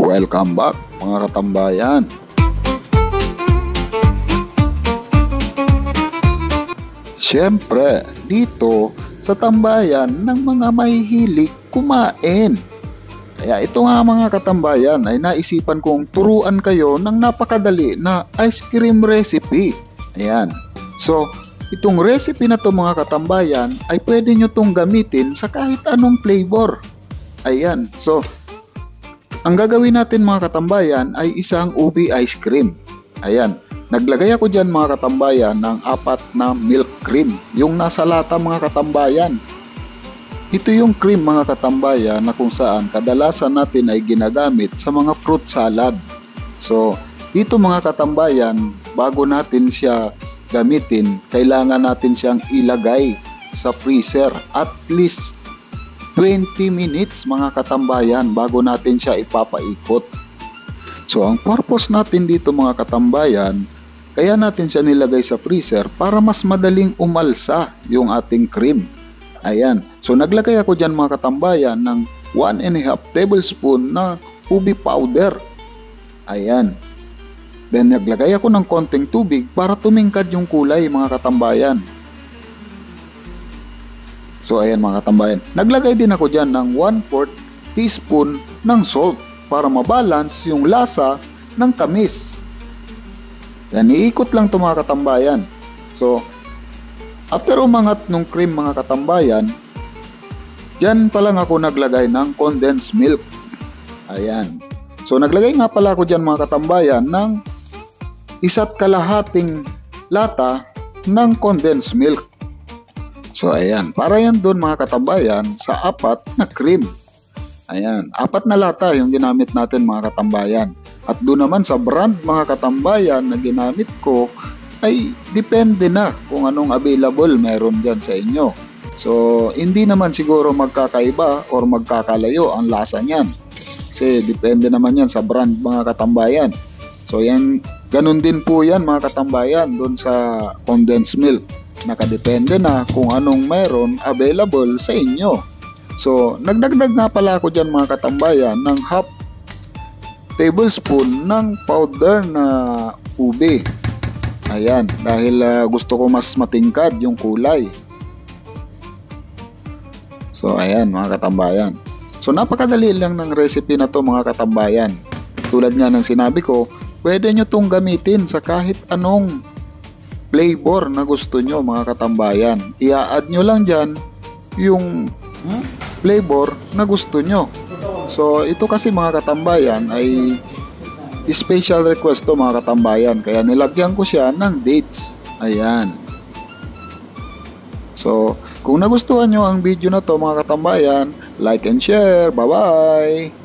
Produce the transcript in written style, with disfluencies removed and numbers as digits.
Welcome back mga katambayan. Siyempre, dito sa tambayan ng mga mahihilig kumain. Kaya ito nga mga katambayan ay naisipan kong turuan kayo ng napakadali na ice cream recipe. Ayan. So, itong recipe na to mga katambayan ay pwede nyo tong gamitin sa kahit anong flavor. Ayan. So, ang gagawin natin mga katambayan ay isang ubi ice cream. Ayan. Naglagay ako dyan mga katambayan ng 4 na milk cream. Yung nasa lata mga katambayan. Ito yung cream mga katambayan na kung saan kadalasan natin ay ginagamit sa mga fruit salad. So, dito mga katambayan, bago natin siya gamitin, kailangan natin siyang ilagay sa freezer at least 20 minutes mga katambayan bago natin siya ipapaikot. So ang purpose natin dito mga katambayan, kaya natin siya nilagay sa freezer para mas madaling umalsa yung ating cream. Ayan. So naglagay ako dyan mga katambayan ng 1.5 tablespoon na ubi powder. Ayan. Then naglagay ako ng konting tubig para tumingkad yung kulay mga katambayan. So ayan mga katambayan, naglagay din ako dyan ng 1/4 teaspoon ng salt para mabalance yung lasa ng tamis. Yan, iikot lang ito mga katambayan. So, after umangat nung cream mga katambayan, dyan pa lang ako naglagay ng condensed milk. Ayan. So naglagay nga pala ako dyan mga katambayan ng 1.5 lata ng condensed milk. So ayan, para yan doon mga katambayan sa 4 na cream. Ayan, 4 na lata yung ginamit natin mga katambayan. At doon naman sa brand mga katambayan na ginamit ko ay depende na kung anong available meron dyan sa inyo. So hindi naman siguro magkakaiba or magkakalayo ang lasa niyan. Kasi depende naman yan sa brand mga katambayan. So yan, ganun din po yan mga katambayan doon sa condensed milk. Nakadepende na kung anong meron available sa inyo. So, nagdagdag nga pala ako dyan mga katambayan ng 1/2 tablespoon ng powder na ube. Ayan, dahil gusto ko mas matingkad yung kulay. So, ayan mga katambayan. So, napakadali lang ng recipe na to mga katambayan. Tulad nga ng sinabi ko, pwede nyo tong gamitin sa kahit anong flavor na gusto nyo mga katambayan. I-add nyo lang dyan yung flavor na gusto nyo. So ito kasi mga katambayan ay special request to mga katambayan. Kaya nilagyan ko siya ng dates. Ayan. So kung nagustuhan nyo ang video na to mga katambayan, like and share. Bye bye!